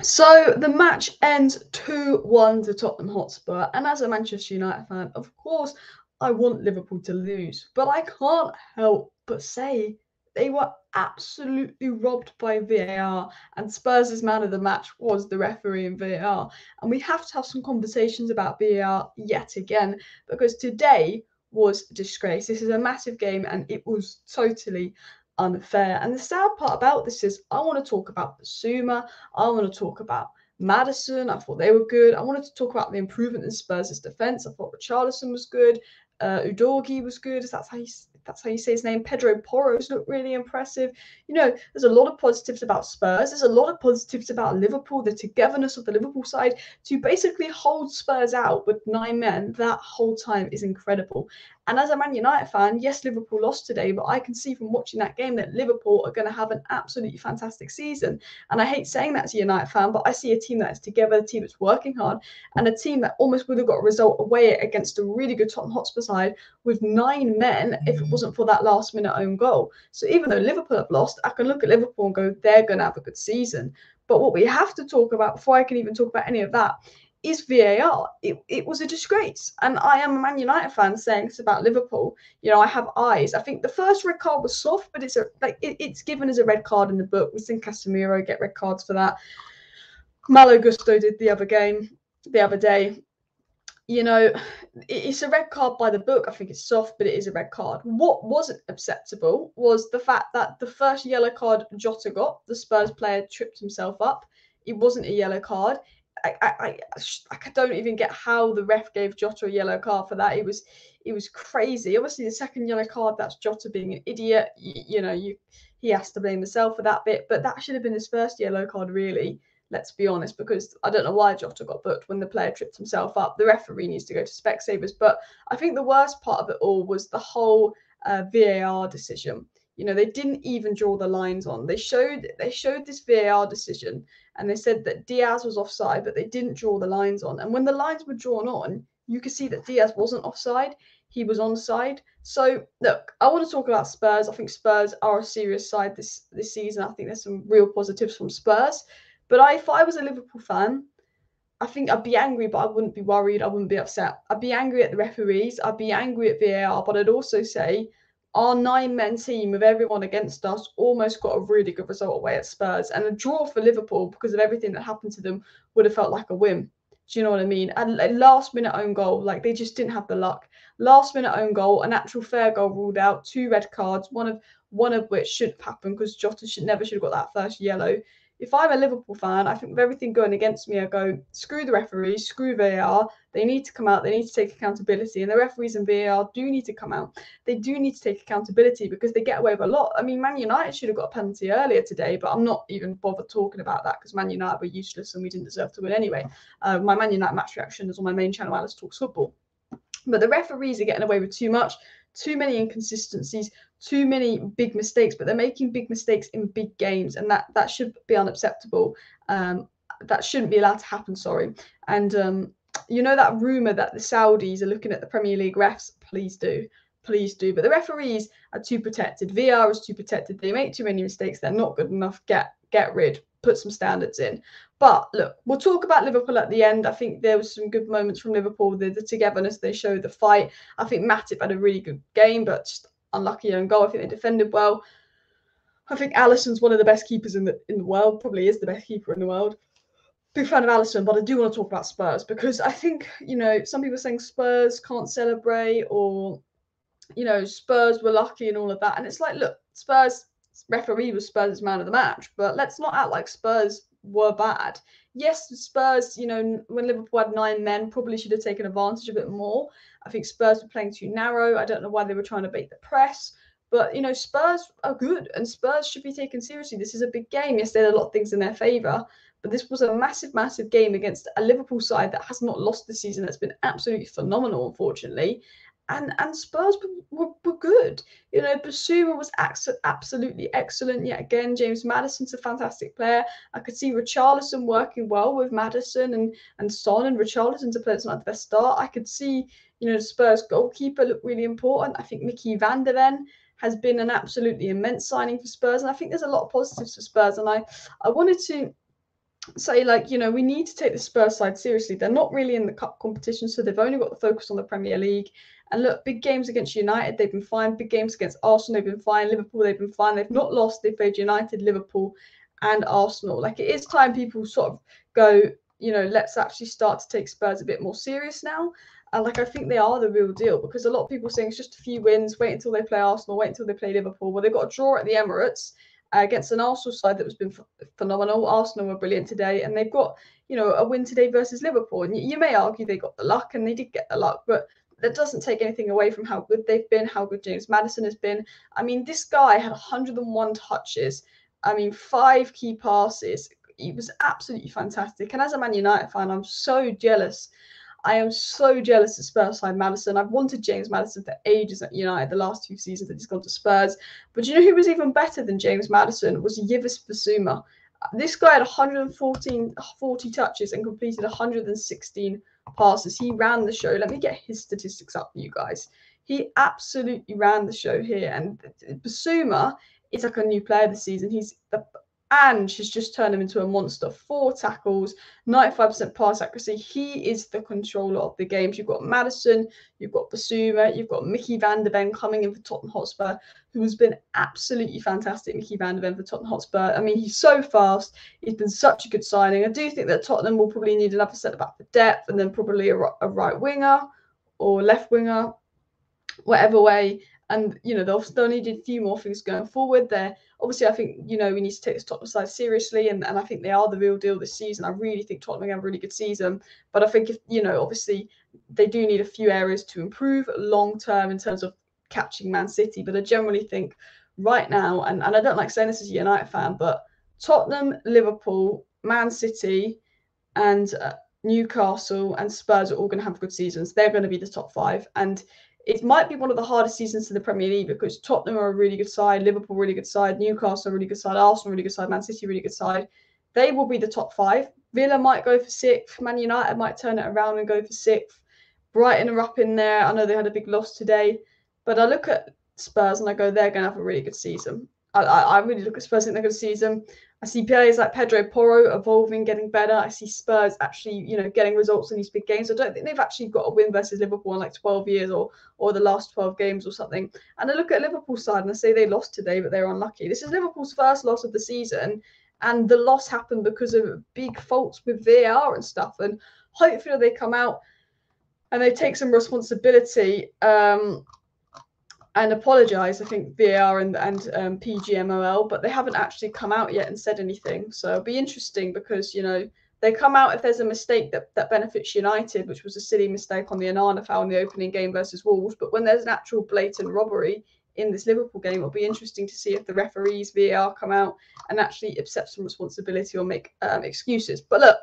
So the match ends 2-1 to Tottenham Hotspur. And as a Manchester United fan, of course, I want Liverpool to lose. But I can't help but say they were absolutely robbed by VAR. And Spurs' man of the match was the referee in VAR. And we have to have some conversations about VAR yet again, because today was a disgrace. This is a massive game and it was totally unfair. And the sad part about this is I want to talk about Basuma. I want to talk about Maddison. I thought they were good. I wanted to talk about the improvement in Spurs' defence. I thought Richarlison was good. Udogi was good. That's how you say his name. Pedro Porros looked really impressive. You know, there's a lot of positives about Spurs. There's a lot of positives about Liverpool. The togetherness of the Liverpool side to basically hold Spurs out with 9 men that whole time is incredible. And as a Man United fan, yes, Liverpool lost today, but I can see from watching that game that Liverpool are going to have an absolutely fantastic season. And I hate saying that as a United fan, but I see a team that is together, a team that's working hard, and a team that almost would have got a result away against a really good Tottenham Hotspur side with 9 men if it wasn't for that last minute own goal. So even though Liverpool have lost, I can look at Liverpool and go, they're going to have a good season. But what we have to talk about before I can even talk about any of that is VAR. It was a disgrace. And I am a Man United fan saying this about Liverpool. You know, I have eyes. I think the first red card was soft, but it's given as a red card in the book. We've seen Casemiro get red cards for that. Malo Gusto did the other day. You know, it's a red card by the book. I think it's soft, but it is a red card. What wasn't acceptable was the fact that the first yellow card Jota got, the Spurs player tripped himself up. It wasn't a yellow card. I don't even get how the ref gave Jota a yellow card for that. It was crazy. Obviously, the second yellow card, that's Jota being an idiot. He has to blame himself for that bit, but that should have been his first yellow card, really. Let's be honest, because I don't know why Jota got booked when the player tripped himself up. The referee needs to go to Specsavers. But I think the worst part of it all was the whole VAR decision. You know, they didn't even draw the lines on. They showed this VAR decision and they said that Diaz was offside, but they didn't draw the lines on. And when the lines were drawn on, you could see that Diaz wasn't offside. He was onside. So look, I want to talk about Spurs. I think Spurs are a serious side this season. I think there's some real positives from Spurs. But if I was a Liverpool fan, I think I'd be angry, but I wouldn't be worried. I wouldn't be upset. I'd be angry at the referees. I'd be angry at VAR, but I'd also say our 9-men team with everyone against us almost got a really good result away at Spurs. And a draw for Liverpool because of everything that happened to them would have felt like a win. Do you know what I mean? And a last minute own goal, like they just didn't have the luck. Last minute own goal, an actual fair goal ruled out, 2 red cards, one of which shouldn't have happened because Jota never should have got that first yellow. If I'm a Liverpool fan, I think with everything going against me, I go, screw the referees, screw VAR. They need to come out. They need to take accountability. And the referees and VAR do need to come out. They do need to take accountability because they get away with a lot. I mean, Man United should have got a penalty earlier today, but I'm not even bothered talking about that because Man United were useless and we didn't deserve to win anyway. My Man United match reaction is on my main channel, Alice Talks Football. But the referees are getting away with too much, too many inconsistencies, too many big mistakes, but they're making big mistakes in big games, and that should be unacceptable. That shouldn't be allowed to happen, sorry. And you know that rumour that the Saudis are looking at the Premier League refs? Please do. Please do. But the referees are too protected. VAR is too protected. They make too many mistakes. They're not good enough. Get rid. Put some standards in. But look, we'll talk about Liverpool at the end. I think there was some good moments from Liverpool. The togetherness they showed, the fight. I think Matip had a really good game, but just unlucky own goal. I think they defended well. I think Alisson's one of the best keepers in the world. Probably is the best keeper in the world. Big fan of Alisson, but I do want to talk about Spurs because I think, you know, some people are saying Spurs can't celebrate or, you know, Spurs were lucky and all of that. And it's like, look, Spurs referee was Spurs' man of the match, but let's not act like Spurs were bad. Yes, Spurs, you know, when Liverpool had 9 men, probably should have taken advantage of it more. I think Spurs were playing too narrow. I don't know why they were trying to bait the press. But, you know, Spurs are good and Spurs should be taken seriously. This is a big game. Yes, there are a lot of things in their favour. But this was a massive, massive game against a Liverpool side that has not lost this season. That's been absolutely phenomenal, unfortunately. And Spurs were good. You know, Basuma was absolutely excellent. Yet again, James Maddison's a fantastic player. I could see Richarlison working well with Maddison and Son, and Richarlison's a player that's not the best start. I could see, you know, the Spurs goalkeeper look really important. I think Mickey van der Ven has been an absolutely immense signing for Spurs, and I think there's a lot of positives for Spurs. And I wanted to say, like, you know, we need to take the Spurs side seriously. They're not really in the cup competition, so they've only got the focus on the Premier League. And look, big games against United, they've been fine. Big games against Arsenal, they've been fine. Liverpool, they've been fine. They've not lost. They've played United, Liverpool, and Arsenal. Like, it is time people sort of go, you know, let's actually start to take Spurs a bit more serious now. And like, I think they are the real deal, because a lot of people saying it's just a few wins, wait until they play Arsenal, wait until they play Liverpool. Well, they've got a draw at the Emirates against an Arsenal side that has been phenomenal. Arsenal were brilliant today, and they've got, you know, a win today versus Liverpool. And you may argue they got the luck, and they did get the luck, but that doesn't take anything away from how good they've been, how good James Maddison has been. I mean, this guy had 101 touches. I mean, 5 key passes. He was absolutely fantastic. And as a Man United fan, I'm so jealous. I am so jealous of Spurs side Maddison. I've wanted James Maddison for ages at United, the last 2 seasons that he's gone to Spurs. But you know who was even better than James Maddison? Was Yildiz Bissouma. This guy had 40 touches and completed 116 passes. He ran the show. Let me get his statistics up for you guys. He absolutely ran the show here. And Bissouma is like a new player this season. Ange has just turned him into a monster. 4 tackles, 95% pass accuracy. He is the controller of the games. You've got Maddison, you've got Bissouma, you've got Mickey van de Ven coming in for Tottenham Hotspur, who has been absolutely fantastic. Mickey van de Ven for Tottenham Hotspur. I mean, he's so fast. He's been such a good signing. I do think that Tottenham will probably need another centre back for depth, and then probably a right winger or left winger, whatever way. And, you know, they'll need a few more things going forward there. Obviously, I think, you know, we need to take this Tottenham side seriously, and I think they are the real deal this season. I really think Tottenham have a really good season. But I think, if you know, obviously, they do need a few areas to improve long term in terms of catching Man City. But I generally think right now, and I don't like saying this as a United fan, but Tottenham, Liverpool, Man City, and Newcastle and Spurs are all going to have good seasons. They're going to be the top 5. And it might be one of the hardest seasons in the Premier League, because Tottenham are a really good side, Liverpool really good side, Newcastle a really good side, Arsenal really good side, Man City really good side. They will be the top 5. Villa might go for 6th. Man United might turn it around and go for 6th. Brighton are up in there. I know they had a big loss today, but I look at Spurs and I go, they're going to have a really good season. I really look at Spurs and think they're going to have a good season. I see players like Pedro Porro evolving, getting better. I see Spurs actually, you know, getting results in these big games. I don't think they've actually got a win versus Liverpool in like 12 years or the last 12 games or something. And I look at Liverpool's side and I say they lost today, but they're unlucky. This is Liverpool's first loss of the season, and the loss happened because of big faults with VAR and stuff. And hopefully they come out and they take some responsibility and apologise. I think VAR and PGMOL, but they haven't actually come out yet and said anything. So it'll be interesting, because, you know, they come out if there's a mistake that benefits United, which was a silly mistake on the Onana foul in the opening game versus Wolves. But when there's an actual blatant robbery in this Liverpool game, it'll be interesting to see if the referees, VAR, come out and actually accept some responsibility or make excuses. But look,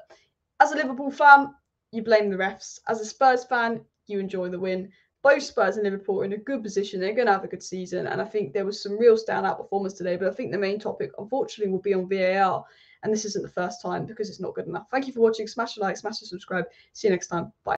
as a Liverpool fan, you blame the refs. As a Spurs fan, you enjoy the win. Both Spurs and Liverpool are in a good position. They're going to have a good season. And I think there was some real standout performance today. But I think the main topic, unfortunately, will be on VAR. And this isn't the first time, because it's not good enough. Thank you for watching. Smash a like, smash a subscribe. See you next time. Bye.